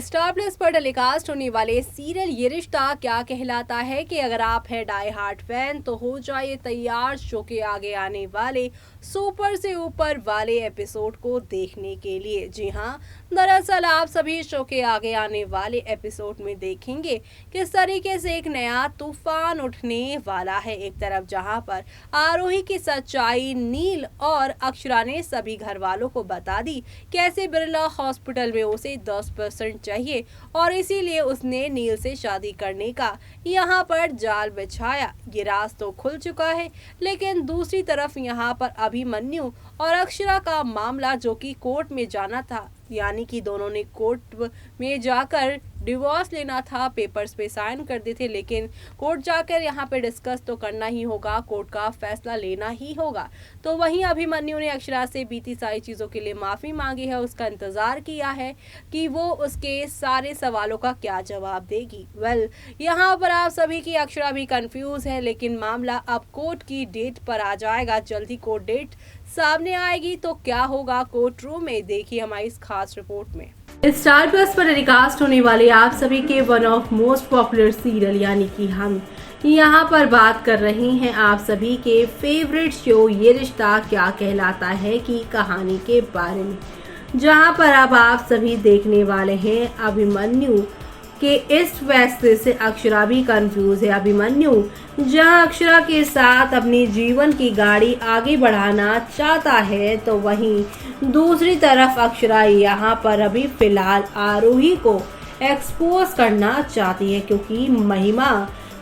Star plus पर telecast होने वाले सीरियल ये रिश्ता क्या कहलाता है कि अगर आप हैं डाई हार्ट फैन तो हो जाइए तैयार शो के आगे आने वाले सुपर से ऊपर वाले एपिसोड को देखने के लिए। जी हाँ, दरअसल आप सभी शो के आगे आने वाले एपिसोड में देखेंगे किस तरीके से एक नया तूफान उठने वाला है। एक तरफ जहां पर आरोही की सच्चाई नील और अक्षरा ने सभी घर वालों को बता दी कैसे बिरला हॉस्पिटल में उसे 10% चाहिए और इसीलिए उसने नील से शादी करने का यहाँ पर जाल बिछाया। ये राज तो खुल चुका है, लेकिन दूसरी तरफ यहाँ पर अभिमन्यु और अक्षरा का मामला जो कि कोर्ट में जाना था, यानी कि दोनों ने कोर्ट में जाकर डिवोर्स लेना था, पेपर्स पे साइन कर दिए थे, लेकिन कोर्ट जाकर यहाँ पे डिस्कस तो करना ही होगा, कोर्ट का फैसला लेना ही होगा। तो वहीं अभिमन्यु ने अक्षरा से बीती सारी चीज़ों के लिए माफ़ी मांगी है, उसका इंतज़ार किया है कि वो उसके सारे सवालों का क्या जवाब देगी। यहाँ पर आप सभी की अक्षरा भी कंफ्यूज है, लेकिन मामला अब कोर्ट की डेट पर आ जाएगा। जल्दी कोर्ट डेट सामने आएगी तो क्या होगा कोर्ट रूम में, देखिए हमारी इस खास रिपोर्ट में। स्टार प्लस पर टेलीकास्ट होने वाले आप सभी के one of most popular serial यानी कि हम यहाँ पर बात कर रहे हैं आप सभी के फेवरेट शो ये रिश्ता क्या कहलाता है की कहानी के बारे में, जहाँ पर अब आप सभी देखने वाले हैं अभिमन्यु के इस फैसले से अक्षरा भी कंफ्यूज है। अभिमन्यु जहां अक्षरा के साथ अपनी जीवन की गाड़ी आगे बढ़ाना चाहता है, तो वहीं दूसरी तरफ अक्षरा यहाँ पर अभी फिलहाल आरोही को एक्सपोज करना चाहती है, क्योंकि महिमा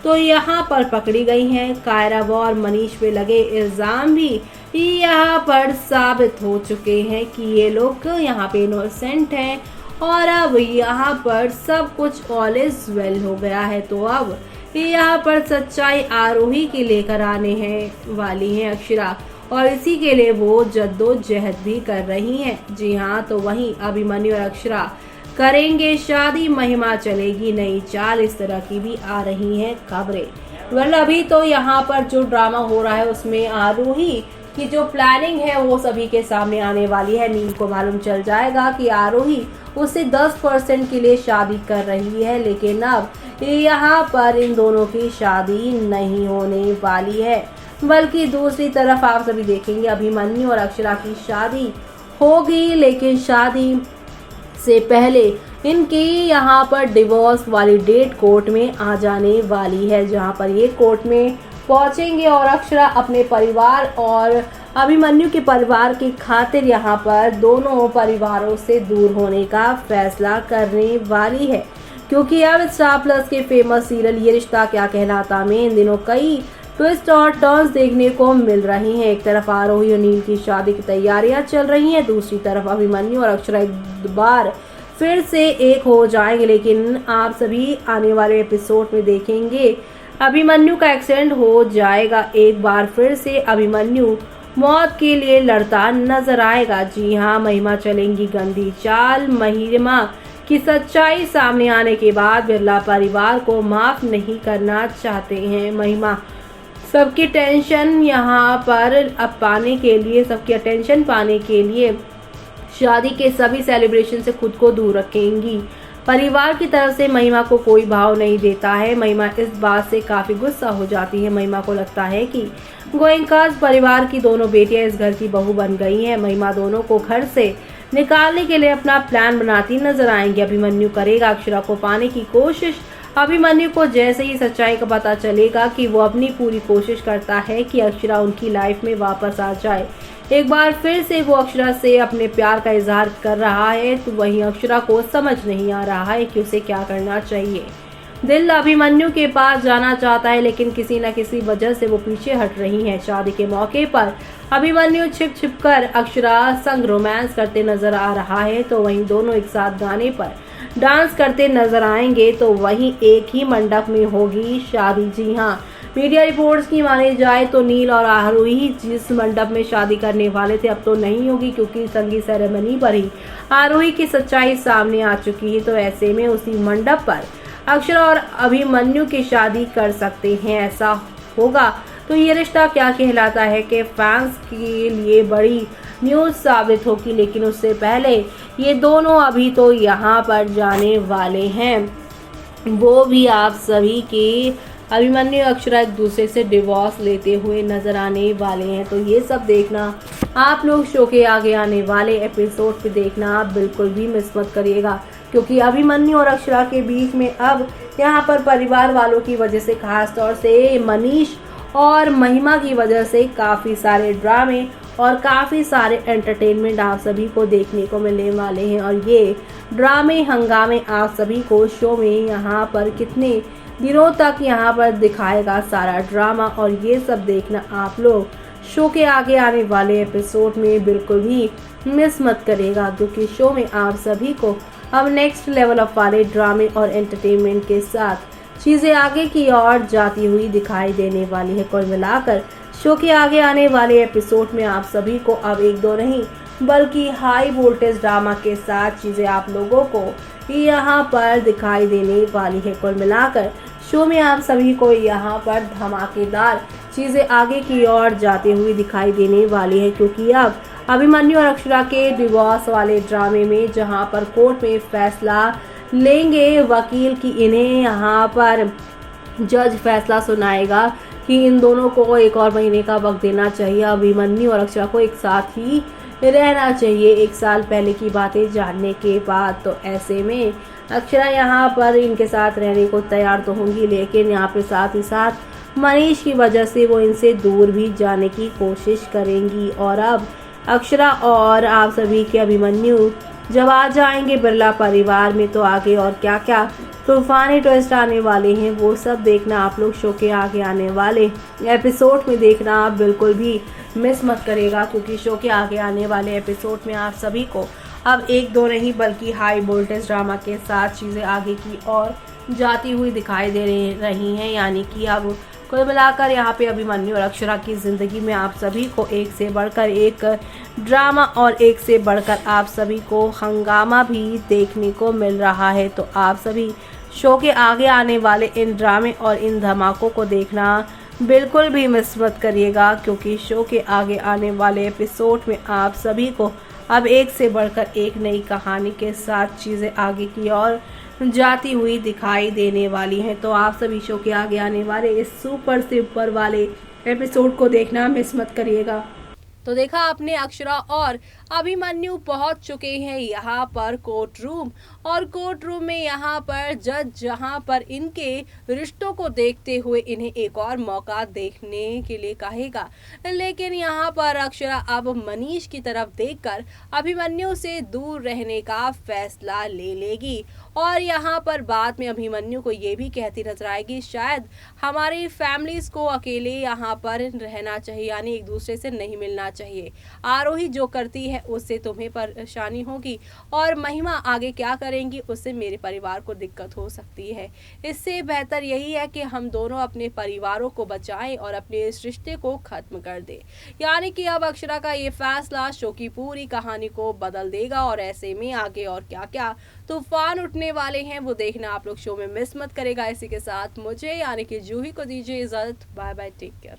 तो यहाँ पर पकड़ी गई है। कायरा और मनीष पे लगे इल्जाम भी यहाँ पर साबित हो चुके हैं कि ये लोग यहाँ पे इनोसेंट हैं और अब यहाँ पर सब कुछ ऑल इज वेल हो गया है। तो अब यहाँ पर सच्चाई आरोही की लेकर आने हैं वाली है अक्षरा, और इसी के लिए वो जद्दोजहद भी कर रही हैं। जी हाँ, तो वहीं अभिमन्यु और अक्षरा करेंगे शादी, महिमा चलेगी नई चाल, इस तरह की भी आ रही हैं खबरें। अभी तो यहाँ पर जो ड्रामा हो रहा है उसमें आरोही की जो प्लानिंग है वो सभी के सामने आने वाली है। नील को मालूम चल जाएगा कि आरोही उससे 10% के लिए शादी कर रही है, लेकिन अब यहाँ पर इन दोनों की शादी नहीं होने वाली है, बल्कि दूसरी तरफ आप सभी देखेंगे अभिमन्यु और अक्षरा की शादी होगी, लेकिन शादी से पहले इनकी यहाँ पर डिवोर्स वाली डेट कोर्ट में आ जाने वाली है, जहाँ पर ये कोर्ट में पहुंचेंगे और अक्षरा अपने परिवार और अभिमन्यु के परिवार की खातिर यहाँ पर दोनों परिवारों से दूर होने का फैसला करने वाली है, क्योंकि अब स्टार प्लस के फेमस सीरियल ये रिश्ता क्या कहलाता में इन दिनों कई ट्विस्ट और टर्न्स देखने को मिल रही हैं। एक तरफ आरोही और नील की शादी की तैयारियां चल रही हैं, दूसरी तरफ अभिमन्यु और अक्षरा एक बार फिर से एक हो जाएंगे, लेकिन आप सभी आने वाले एपिसोड में देखेंगे अभिमन्यु का एक्सीडेंट हो जाएगा। एक बार फिर से अभिमन्यु मौत के लिए लड़ता नजर आएगा। जी हाँ, महिमा चलेंगी गंदी चाल। महिमा की सच्चाई सामने आने के बाद बिरला परिवार को माफ नहीं करना चाहते हैं। महिमा सबकी टेंशन यहाँ पर अब पाने के लिए, सबकी अटेंशन पाने के लिए शादी के सभी सेलिब्रेशन से खुद को दूर रखेंगी। परिवार की तरफ से महिमा को कोई भाव नहीं देता है। महिमा इस बात से काफी गुस्सा हो जाती है। महिमा को लगता है कि गोयनकाज परिवार की दोनों बेटियां इस घर की बहू बन गई हैं। महिमा दोनों को घर से निकालने के लिए अपना प्लान बनाती नजर आएंगी। अभिमन्यु करेगा अक्षरा को पाने की कोशिश। अभिमन्यु को जैसे ही सच्चाई का पता चलेगा कि वो अपनी पूरी कोशिश करता है कि अक्षरा उनकी लाइफ में वापस आ जाए, एक बार फिर से वो अक्षरा से अपने प्यार का इजहार कर रहा है, तो वहीं अक्षरा को समझ नहीं आ रहा है कि उसे क्या करना चाहिए। दिल अभिमन्यु के पास जाना चाहता है, लेकिन किसी न किसी वजह से वो पीछे हट रही है। शादी के मौके पर अभिमन्यु छिप छिप कर अक्षरा संग रोमांस करते नजर आ रहा है, तो वहीं दोनों एक साथ गाने पर डांस करते नजर आएंगे, तो वहीं एक ही मंडप में होगी शादी। जी हाँ, मीडिया रिपोर्ट्स की माने जाए तो नील और आरोही जिस मंडप में शादी करने वाले थे अब तो नहीं होगी, क्योंकि संगीत सेरेमनी पर ही आरोही की सच्चाई सामने आ चुकी है। तो ऐसे में उसी मंडप पर अक्षरा और अभिमन्यु की शादी कर सकते हैं। ऐसा होगा तो ये रिश्ता क्या कहलाता है कि फैंस के लिए बड़ी न्यूज़ साबित होगी। लेकिन उससे पहले ये दोनों अभी तो यहाँ पर जाने वाले हैं, वो भी आप सभी के अभिमन्यु अक्षरा एक दूसरे से डिवोर्स लेते हुए नजर आने वाले हैं। तो ये सब देखना आप लोग शो के आगे आने वाले एपिसोड पे देखना आप बिल्कुल भी मिस मत करिएगा, क्योंकि अभिमन्यु और अक्षरा के बीच में अब यहाँ पर परिवार वालों की वजह से, खास तौर से मनीष और महिमा की वजह से काफ़ी सारे ड्रामे और काफ़ी सारे एंटरटेनमेंट आप सभी को देखने को मिलने वाले हैं। और ये ड्रामे हंगामे आप सभी को शो में यहाँ पर कितने दिनों तक यहाँ पर दिखाएगा सारा ड्रामा, और ये सब देखना आप लोग शो के आगे आने वाले एपिसोड में बिल्कुल भी मिस मत करेगा, क्योंकि शो में आप सभी को अब नेक्स्ट लेवल ऑफ वाले ड्रामे और एंटरटेनमेंट के साथ चीज़ें आगे की ओर जाती हुई दिखाई देने वाली है। कुल मिलाकर शो के आगे आने वाले एपिसोड में आप सभी को अब एक दो नहीं बल्कि हाई वोल्टेज ड्रामा के साथ चीज़ें आप लोगों को यहाँ पर दिखाई देने वाली है। कुल मिलाकर शो में आप सभी को यहाँ पर धमाकेदार चीज़ें आगे की ओर जाते हुए दिखाई देने वाली है, क्योंकि अब अभिमन्यु और अक्षरा के डिवोर्स वाले ड्रामे में जहाँ पर कोर्ट में फैसला लेंगे वकील की, इन्हें यहाँ पर जज फैसला सुनाएगा कि इन दोनों को एक और महीने का वक्त देना चाहिए, अभिमन्यु और अक्षरा को एक साथ ही रहना चाहिए 1 साल पहले की बातें जानने के बाद। तो ऐसे में अक्षरा यहाँ पर इनके साथ रहने को तैयार तो होंगी, लेकिन यहाँ पे साथ ही साथ मनीष की वजह से वो इनसे दूर भी जाने की कोशिश करेंगी। और अब अक्षरा और आप सभी के अभिमन्यु जब आ जाएंगे बिरला परिवार में, तो आगे और क्या क्या तूफानी ट्विस्ट आने वाले हैं वो सब देखना आप लोग शो के आगे आने वाले एपिसोड में देखना आप बिल्कुल भी मिस मत करेगा, क्योंकि शो के आगे आने वाले एपिसोड में आप सभी को अब एक दो नहीं बल्कि हाई वोल्टेज ड्रामा के साथ चीज़ें आगे की ओर जाती हुई दिखाई दे रही हैं। यानी कि अब कुल मिलाकर यहाँ पे अभिमन्यु और अक्षरा की ज़िंदगी में आप सभी को एक से बढ़कर एक ड्रामा और एक से बढ़कर आप सभी को हंगामा भी देखने को मिल रहा है। तो आप सभी शो के आगे आने वाले इन ड्रामे और इन धमाकों को देखना बिल्कुल भी मिस मत करिएगा, क्योंकि शो के आगे आने वाले एपिसोड में आप सभी को अब एक से बढ़कर एक नई कहानी के साथ चीज़ें आगे की ओर जाती हुई दिखाई देने वाली हैं। तो आप सभी शो के आगे आने वाले इस सुपर से ऊपर वाले एपिसोड को देखना मिस मत करिएगा। तो देखा आपने अक्षरा और अभिमन्यु पहुंच चुके हैं यहाँ पर कोर्ट रूम, और कोर्ट रूम में यहाँ पर जज जहाँ पर इनके रिश्तों को देखते हुए इन्हें एक और मौका देखने के लिए कहेगा। लेकिन यहाँ पर अक्षरा अब मनीष की तरफ देखकर अभिमन्यु से दूर रहने का फैसला ले लेगी, और यहाँ पर बाद में अभिमन्यु को ये भी कहती नजर आएगी शायद हमारी फैमिलीज को अकेले यहाँ पर रहना चाहिए, यानी एक दूसरे से नहीं मिलना चाहिए। आरोही जो करती है उससे तुम्हें परेशानी होगी, और महिमा आगे क्या करेंगी उससे मेरे परिवार को दिक्कत हो सकती है। इससे बेहतर यही है कि हम दोनों अपने परिवारों को बचाएं और अपने इस रिश्ते को खत्म कर दें। यानी कि अब अक्षरा का ये फैसला शो की पूरी कहानी को बदल देगा, और ऐसे में आगे और क्या क्या तूफान उठने वाले हैं वो देखना आप लोग शो में मिस मत करेगा। इसी के साथ मुझे यानी कि जूही को दीजिए इजाजत। Bye bye, take care.